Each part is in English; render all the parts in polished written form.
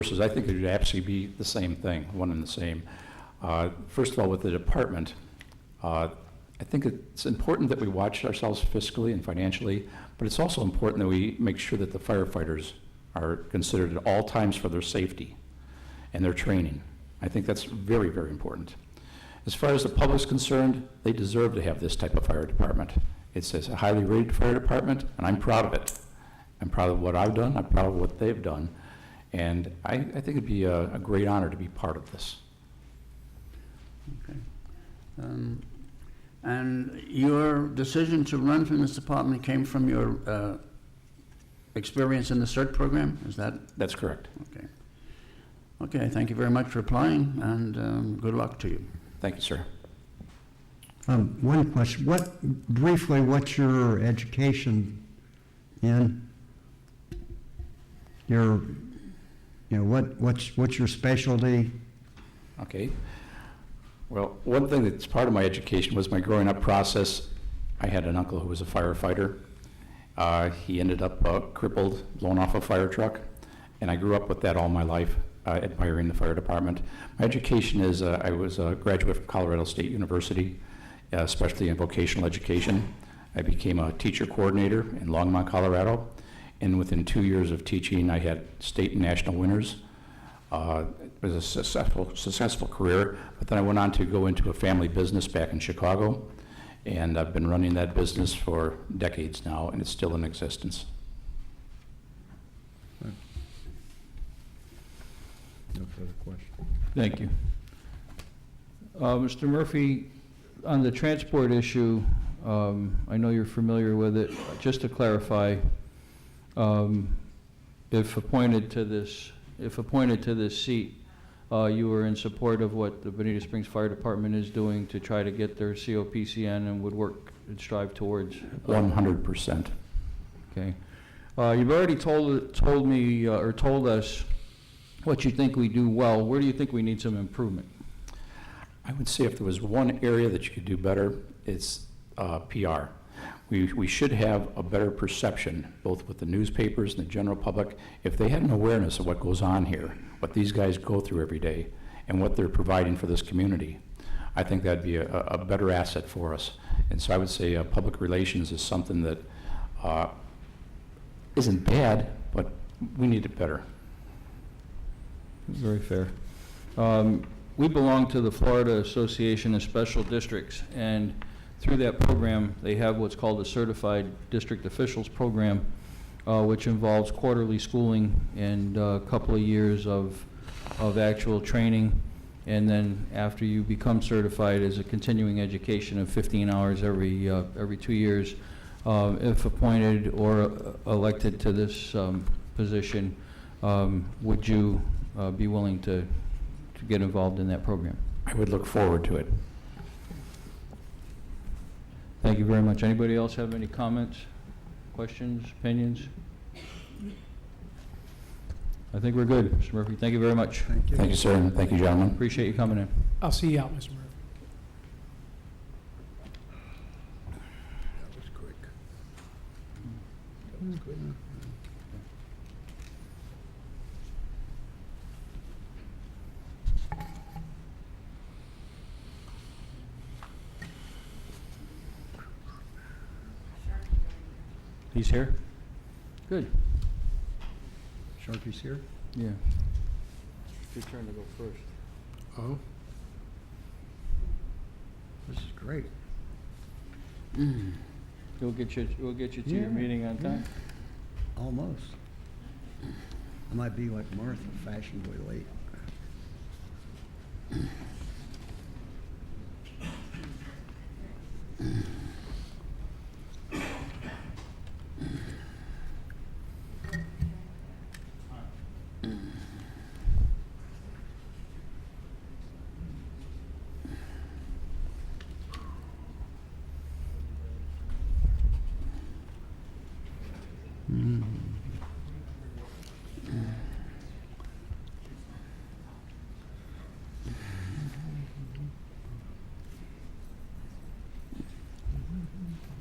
courses, I think it would absolutely be the same thing, one and the same. First of all, with the department, I think it's important that we watch ourselves fiscally and financially, but it's also important that we make sure that the firefighters are considered at all times for their safety and their training. I think that's very, very important. As far as the public's concerned, they deserve to have this type of fire department. It's a highly rated fire department, and I'm proud of it. I'm proud of what I've done, I'm proud of what they've done, and I think it'd be a great honor to be part of this. Okay. And your decision to run for this department came from your experience in the CERT program, is that? That's correct. Okay. Okay, thank you very much for applying, and good luck to you. Thank you, sir. One question. Briefly, what's your education in? What's your specialty? Okay. Well, one thing that's part of my education was my growing up process. I had an uncle who was a firefighter. He ended up crippled, blown off a fire truck, and I grew up with that all my life, admiring the fire department. My education is, I was a graduate from Colorado State University, especially in vocational education. I became a teacher coordinator in Longmont, Colorado, and within 2 years of teaching, I had state and national winners. It was a successful career, but then I went on to go into a family business back in Chicago, and I've been running that business for decades now, and it's still in existence. No further questions. Thank you. Mr. Murphy, on the transport issue, I know you're familiar with it. Just to clarify, if appointed to this seat, you were in support of what the Bonita Springs Fire Department is doing to try to get their COPCN and would work and strive towards? 100%. Okay. You've already told me or told us what you think we do well. Where do you think we need some improvement? I would say if there was one area that you could do better, it's PR. We should have a better perception, both with the newspapers and the general public. If they had an awareness of what goes on here, what these guys go through every day, and what they're providing for this community, I think that'd be a better asset for us. And so I would say public relations is something that isn't bad, but we need it better. Very fair. We belong to the Florida Association of Special Districts, and through that program, they have what's called a Certified District Officials Program, which involves quarterly schooling and a couple of years of actual training. And then after you become certified, as a continuing education of 15 hours every 2 years. If appointed or elected to this position, would you be willing to get involved in that program? I would look forward to it. Thank you very much. Anybody else have any comments, questions, opinions? I think we're good, Mr. Murphy. Thank you very much. Thank you. Thank you, sir, and thank you, gentlemen. Appreciate you coming in. I'll see you out, Mr. Murphy. That was quick. That was quick. He's here? Good. Sharkey's here? Yeah. It's your turn to go first. Oh. This is great. We'll get you to Yeah, your meeting on yeah. time. Almost. I might be like Martha, fashionably late.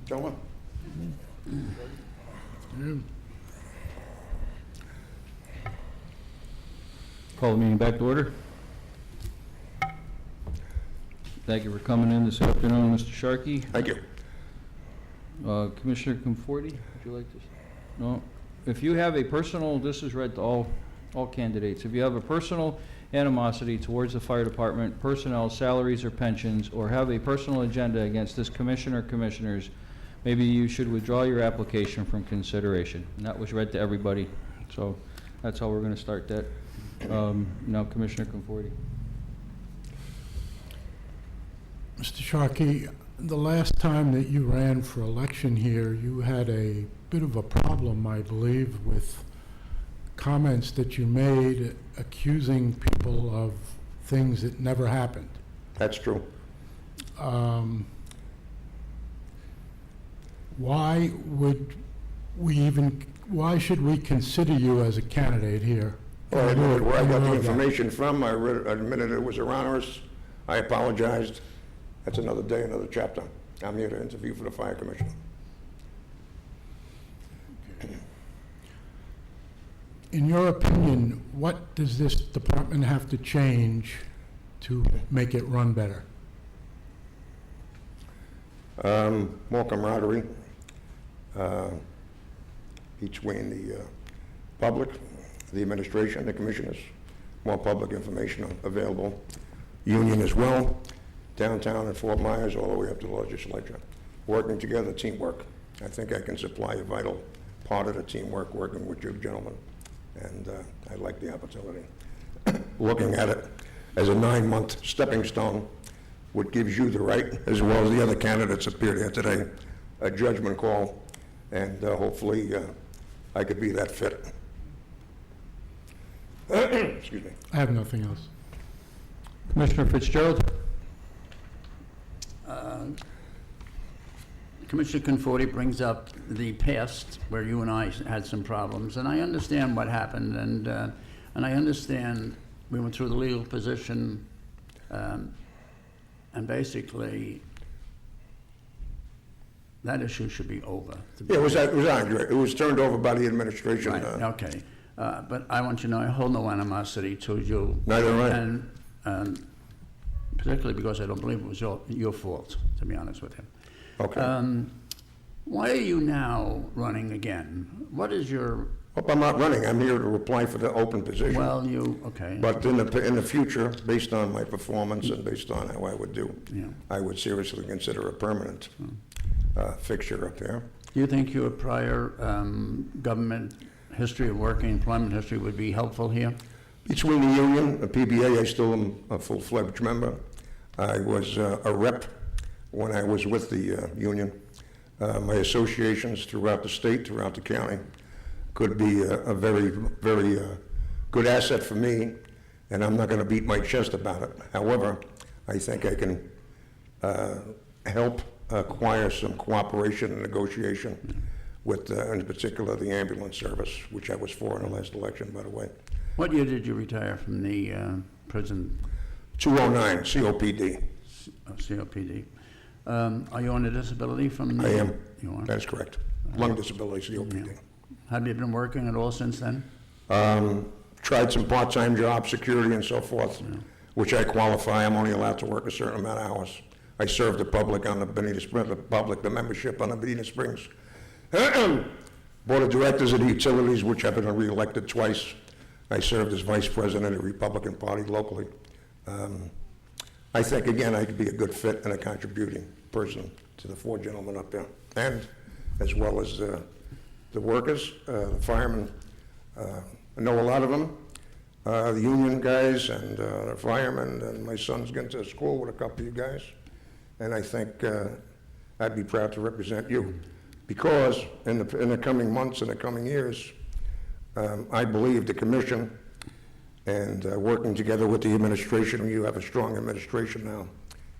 Gentlemen. Call the meeting back to order. Thank you for coming in this afternoon, Mr. Sharkey. Thank you. Commissioner Conforti, would you like to? No? If you have a personal, this is read to all candidates. If you have a personal animosity towards the fire department, personnel, salaries, or pensions, or have a personal agenda against this commission or commissioners, maybe you should withdraw your application from consideration. And that was read to everybody. So that's how we're going to start that. Now, Commissioner Conforti. Mr. Sharkey, the last time that you ran for election here, you had a bit of a problem, I believe, with comments that you made accusing people of things that never happened. That's true. Why should we consider you as a candidate here? Well, I admitted where I got the know that. information from. I admitted it was erroneous. I apologized. That's another day, another chapter. I'm here to interview for the fire commissioner. In your opinion, what does this department have to change to make it run better? More camaraderie between the public, the administration, the commissioners, more public information available. Union as well, downtown in Fort Myers, all the way up to the legislature. Working together, teamwork. I think I can supply a vital part of the teamwork working with you gentlemen, and I like the opportunity. Looking at it as a 9-month stepping stone, what gives you the right, as well as the other candidates appeared here today, a judgment call, and hopefully I could be that fit. Excuse me. I have nothing else. Commissioner Fitzgerald. Commissioner Conforti brings up the past where you and I had some problems, and I understand what happened, and I understand we went through the legal position, and basically that issue should be over. Yeah, it was accurate. It was turned over by the administration. Right, okay. But I want you to know I hold no animosity to you. Neither do I. And particularly because I don't believe it was your fault, to be honest with him. Okay. Why are you now running again? What is your, Hope I'm not running. I'm here to apply for the open position. okay. But in the future, based on my performance and based on how I would do, Yeah. I would seriously consider a permanent fixture up there. Do you think your prior government history of working, employment history would be helpful here? Between the union, the PBA, I still am a full-fledged member. I was a rep when I was with the union. My associations throughout the state, throughout the county, could be a very, very good asset for me, and I'm not going to beat my chest about it. However, I think I can help acquire some cooperation and negotiation with, in particular, the ambulance service, which I was for in the last election, by the way. What year did you retire from the prison 209, COPD. COPD? Are you on a disability from the? I am. You are? That's correct. Lung disability, COPD. Yeah. Have you been working at all since then? Tried some part-time jobs, security and so forth, which I qualify. I'm only allowed to work a certain amount of hours. I serve the public on the Benita Springs, the membership on the Benita Springs Board of Directors of the Utilities, which I've been re-elected twice. I served as Vice President of the Republican Party locally. I think, again, I could be a good fit and a contributing person to the 4 gentlemen up there, and as well as the workers, the firemen. I know a lot of them, the union guys and the firemen, and my son's getting to school with a couple of you guys, and I think I'd be proud to represent you, because in the coming months and the coming years, I believe the commission and working together with the administration, you have a strong administration now,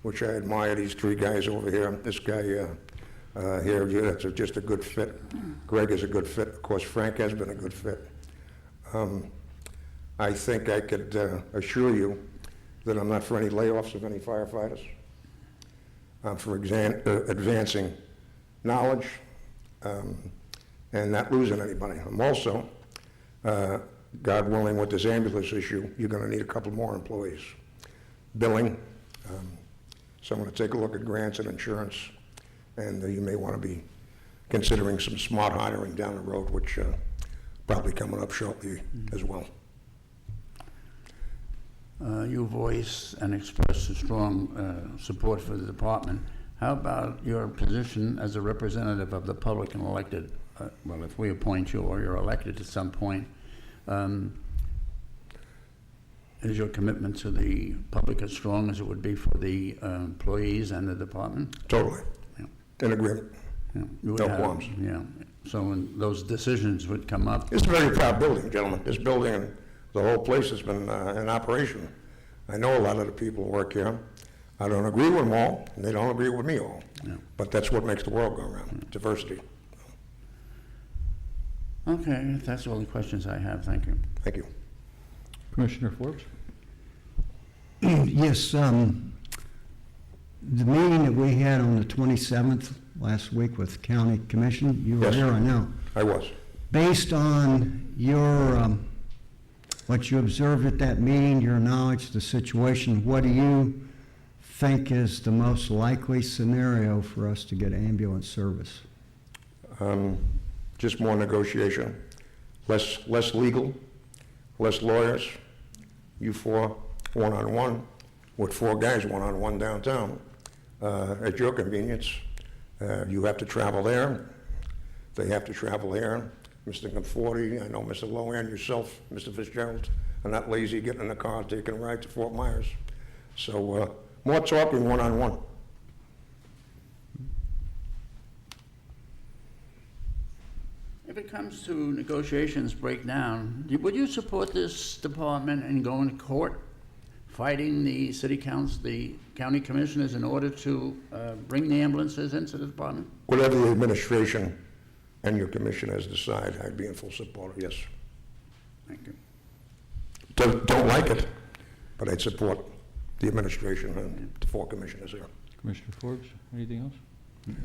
which I admire, these 3 guys over here. This guy here, that's just a good fit. Greg is a good fit. Of course, Frank has been a good fit. I think I could assure you that I'm not for any layoffs of any firefighters. I'm for advancing knowledge and not losing anybody. I'm also God willing, with this ambulance issue, you're gonna need a couple more employees. Billing, someone to take a look at grants and insurance, and you may wanna be considering some smart hiring down the road, which probably coming up shortly as well. You voice and express a strong support for the department. How about your position as a representative of the public and elected? Well, if we appoint you or you're elected at some point, is your commitment to the public as strong as it would be for the employees and the department? Totally. Yeah. In agreement. Yeah, you would No have- qualms. Yeah, so when those decisions would come up, It's a very proud building, gentlemen. This building and the whole place has been in operation. I know a lot of the people who work here. I don't agree with them all, and they don't agree with me all. Yeah. But that's what makes the world go around, diversity. okay, that's all the questions I have, thank you. Thank you. Commissioner Forbes? Yes, the meeting that we had on the 27th last week with County Commission, you were Yes. there, I know. I was. Based on your, what you observed at that meeting, your knowledge of the situation, what do you think is the most likely scenario for us to get ambulance service? Just more negotiation, less legal, less lawyers. You four one-on-one with four guys one-on-one downtown at your convenience. You have to travel there. They have to travel here. Mr. Conforti, I know Mr. Lohan, yourself, Mr. Fitzgerald, are not lazy getting in the car, taking a ride to Fort Myers. So more talking one-on-one. If it comes to negotiations break down, would you support this department in going to court, fighting the city council, the county commissioners in order to bring the ambulances into the department? Whatever the administration and your commissioners decide, I'd be in full support of, yes. Thank you. Don't like it, but I'd support the administration and the four commissioners here. Commissioner Forbes, anything else?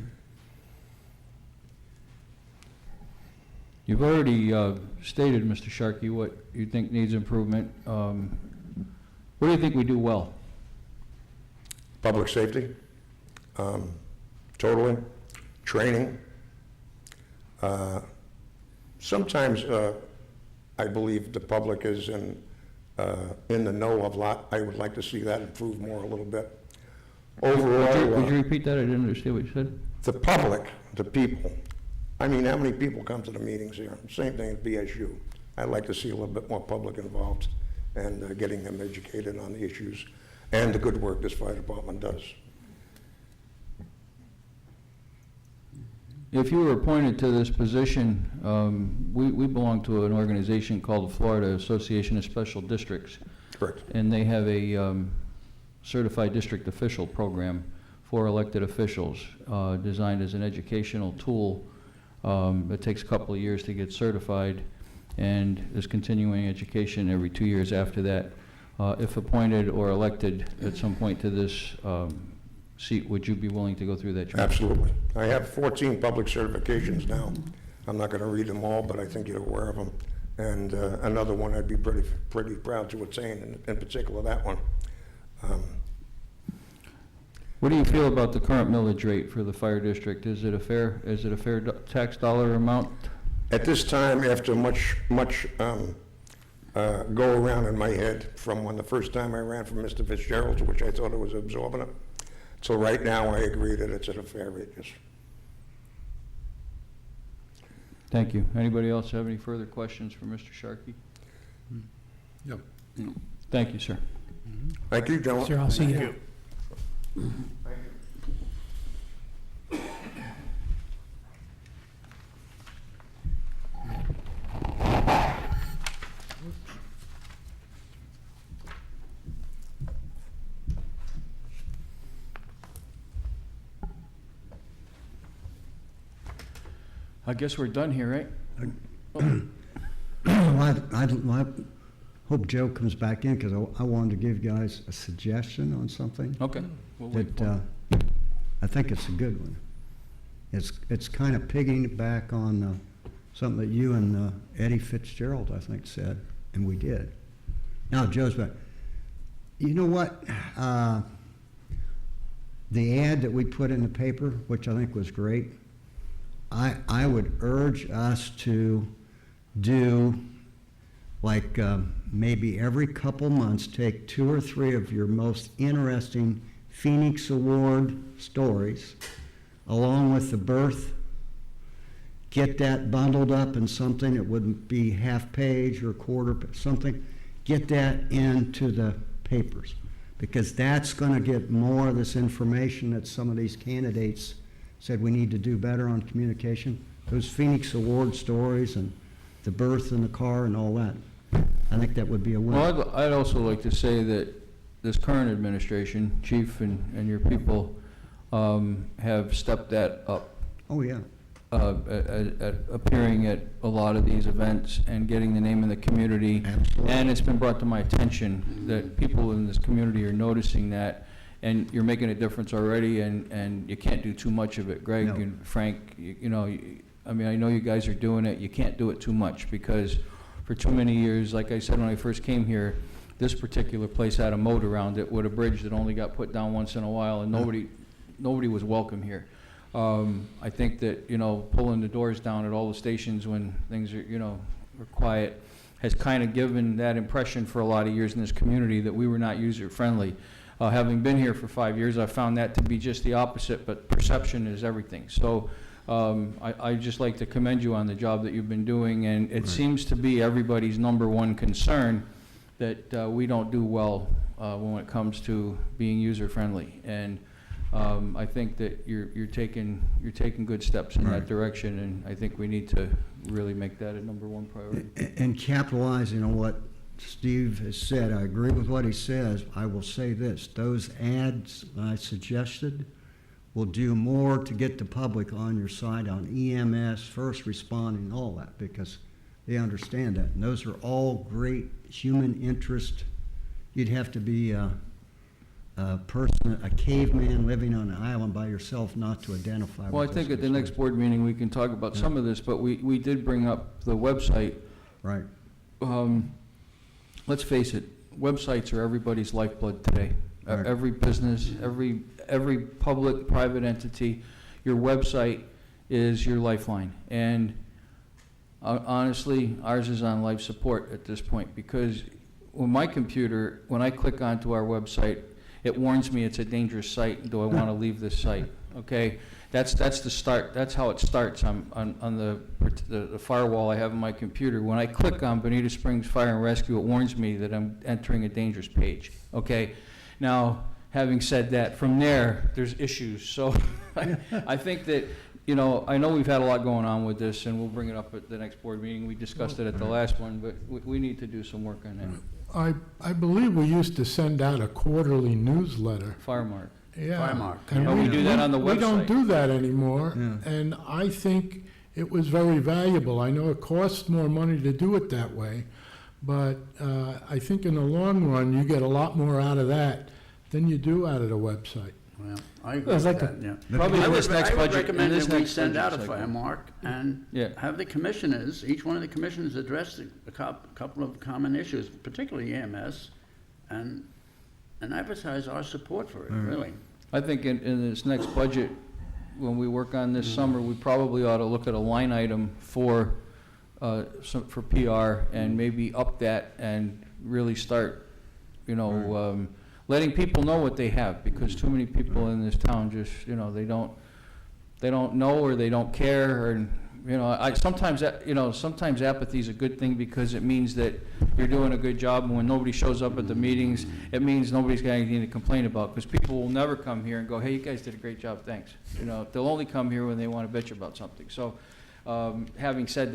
You've already stated, Mr. Sharkey, what you think needs improvement. What do you think we do well? Public safety, totally, training. Sometimes I believe the public is in the know of a lot. I would like to see that improve more a little bit. Overall, Would you repeat that? I didn't understand what you said. the public, the people. I mean, how many people come to the meetings here? Same thing at BSU. I'd like to see a little bit more public involved and getting them educated on the issues and the good work this fire department does. If you were appointed to this position, we belong to an organization called the Florida Association of Special Districts, Correct. and they have a certified district official program for elected officials, designed as an educational tool. It takes a couple of years to get certified, and there's continuing education every 2 years after that. If appointed or elected at some point to this seat, would you be willing to go through that training? Absolutely. I have 14 public certifications now. I'm not going to read them all, but I think you're aware of them. And another one I'd be pretty proud to attain, in particular that one. What do you feel about the current millage rate for the fire district? Is it a fair tax dollar amount? At this time, after much go around in my head from when the first time I ran for Mr. Fitzgerald, which I thought it was exorbitant, so right now I agree that it's at a fair rate, yes. Thank you. Anybody else have any further questions for Mr. Sharkey? Yep. Thank you, sir. Thank you, gentlemen. Sir, I'll see you. I guess we're done here, right? I hope Joe comes back in, because I wanted to give you guys a suggestion on something Okay. We'll wait for that it. I think it's a good one. It's kind of pigging back on something that you and Eddie Fitzgerald, I think, said. and we did. Now, Joe's back. You know what? The ad that we put in the paper, which I think was great, I would urge us to do like maybe every couple months, take 2 or 3 of your most interesting Phoenix Award stories, along with the birth, get that bundled up in something that wouldn't be half page or quarter, something, get that into the papers, because that's going to get more of this information that some of these candidates said we need to do better on communication. Those Phoenix Award stories and the birth in the car and all that. I think that would be a win. Well, I'd also like to say that this current administration, Chief and your people, have stepped that up. Oh, yeah. At appearing at a lot of these events and getting the name of the community. Absolutely. And it's been brought to my attention that people in this community are noticing that, and you're making a difference already, and you can't do too much of it. Greg No. and Frank, you know, I mean, I know you guys are doing it. You can't do it too much, because for too many years, like I said when I first came here, this particular place had a moat around it with a bridge that only got put down once in a while, and nobody was welcome here. I think that, you know, pulling the doors down at all the stations when things are, you know, are quiet has kind of given that impression for a lot of years in this community that we were not user-friendly. Having been here for 5 years, I found that to be just the opposite, but perception is everything. So I'd just like to commend you on the job that you've been doing, and it seems to be everybody's #1 concern that we don't do well when it comes to being user-friendly. And I think that you're taking good steps in that direction, and I think we need to really make that a #1 priority. And capitalizing on what Steve has said, I agree with what he says. I will say this, those ads I suggested will do more to get the public on your side on EMS, first responding, all that, because they understand that. And those are all great human interest. You'd have to be a person, a caveman living on an island by yourself not to identify with Well, I those think at the stories. next board meeting, we can talk about some of this, but we did bring up the website. Right. Let's face it, websites are everybody's lifeblood today. Right. Every business, every public, private entity, your website is your lifeline. And honestly, ours is on life support at this point, because when my computer, when I click onto our website, it warns me it's a dangerous site. Do I want to leave this site? Okay, that's the start. That's how it starts on the firewall I have on my computer. When I click on Bonita Springs Fire and Rescue, it warns me that I'm entering a dangerous page. Okay, now having said that, from there there's issues. So I think that, you know, I know we've had a lot going on with this, and we'll bring it up at the next board meeting. We discussed it at the last one, but we need to do some work on that. I believe we used to send out a quarterly newsletter. Firemark. Yeah. Firemark. And Oh, we do that on the We don't website. do that anymore, Yeah. and I think it was very valuable. I know it costs more money to do it that way, but I think in the long run, you get a lot more out of that than you do out of the website. Well, I agree I'd with like to- that, yeah. Probably I in this would- next I would budget, in recommend this that we next send budget out a cycle. firemark and Yeah. have the commissioners, each one of the commissioners address a couple of common issues, particularly EMS, and advertise our support for it, really. I think in this next budget, when we work on this summer, we probably ought to look at a line item for PR, and maybe up that and really start, you know, letting people know what they have, because too many people in this town just, you know, they don't know, or they don't care, or, you know, sometimes apathy is a good thing, because it means that you're doing a good job, and when nobody shows up at the meetings, it means nobody's got anything to complain about, because people will never come here and go, hey, you guys did a great job, thanks. You know, they'll only come here when they want to bitch about something. So, having said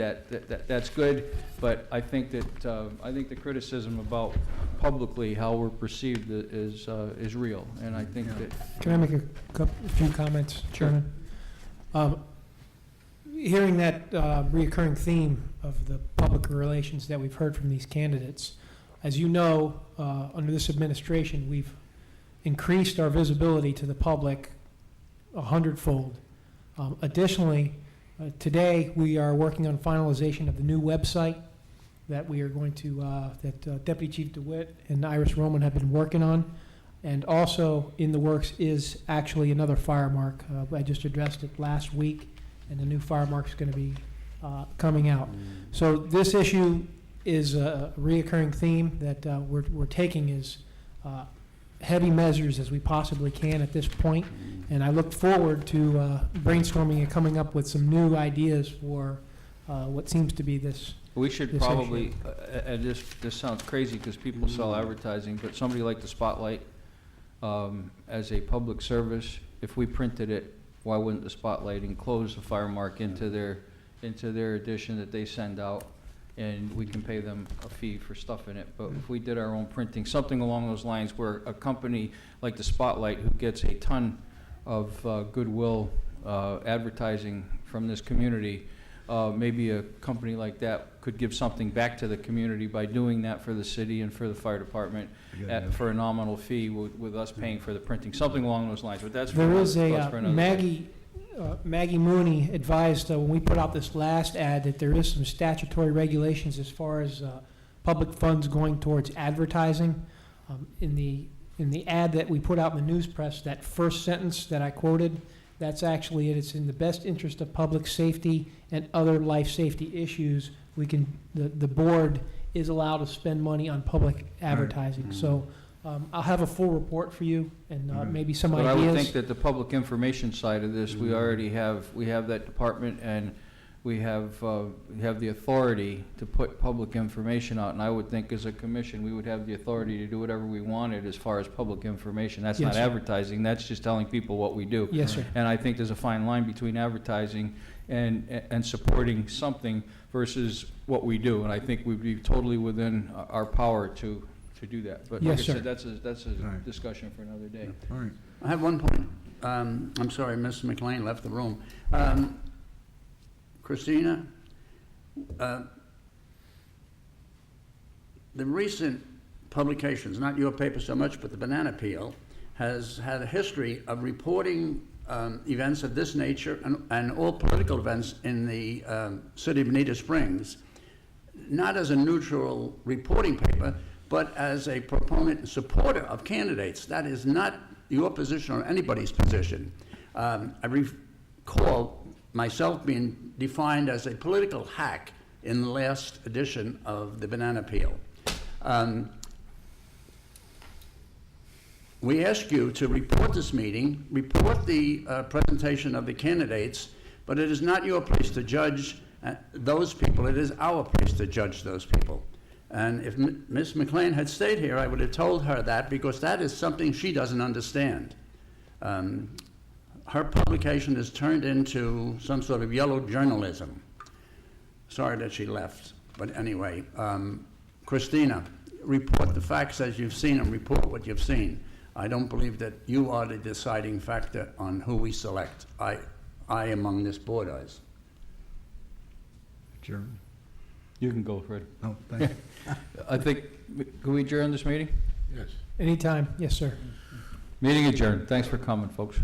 that's good, but I think that I think the criticism about publicly how we're perceived is real, and I think that. Can I make a few comments, Chairman? Hearing that reoccurring theme of the public relations that we've heard from these candidates, as you know, under this administration, we've increased our visibility to the public 100-fold. Additionally, today we are working on finalization of the new website, that we are going to, that Deputy Chief DeWitt and Iris Roman have been working on. And also in the works is actually another fire mark. I just addressed it last week, and the new fire mark's going to be coming out. So this issue is a reoccurring theme that we're taking as heavy measures as we possibly can at this point. And I look forward to brainstorming and coming up with some new ideas for what seems to be this. We should this probably, issue. and this sounds crazy because people sell advertising, but somebody like the Spotlight, as a public service, if we printed it, why wouldn't the Spotlight enclose the fire mark into their edition that they send out, and we can pay them a fee for stuff in it? But if we did our own printing, something along those lines, where a company like the Spotlight, who gets a ton of goodwill advertising from this community, maybe a company like that could give something back to the community by doing that for the city and for the fire department for a nominal fee, with us paying for the printing, something along those lines. But that's for There another- is that's for a, another day. Maggie Mooney advised when we put out this last ad that there is some statutory regulations as far as public funds going towards advertising. In the ad that we put out in the news press, that first sentence that I quoted, that's actually it. It's in the best interest of public safety and other life safety issues. The board is allowed to spend money on public advertising. So I'll have a full report for you and maybe some But ideas. I would think that the public information side of this, we already have, we have that department, and we have the authority to put public information out, and I would think as a commission, we would have the authority to do whatever we wanted as far as public information. That's Yes, not sir. advertising, that's just telling people what we do. Yes, sir. And I think there's a fine line between advertising and supporting something versus what we do, and I think we'd be totally within our power to do that. But like I Yes, sir. said, that's a Right. discussion for another day. All right. I have one point. I'm sorry, Mr. McLean left the room. Christina, the recent publications, not your paper so much, but the Banana Peel, has had a history of reporting events of this nature and all political events in the city of Bonita Springs, not as a neutral reporting paper, but as a proponent and supporter of candidates. That is not your position or anybody's position. I recall myself being defined as a political hack in the last edition of the Banana Peel. We ask you to report this meeting, report the presentation of the candidates, but it is not your place to judge those people. It is our place to judge those people. And if Ms. McLean had stayed here, I would have told her that, because that is something she doesn't understand. Her publication is turned into some sort of yellow journalism. Sorry that she left, but anyway, Christina, report the facts as you've seen them, report what you've seen. I don't believe that you are the deciding factor on who we select. I among this board is. Adjourn. You can go, Fred. Oh, thank you. I think, can we adjourn this meeting? Yes. Anytime. Yes, sir. Meeting adjourned. Thanks for coming, folks.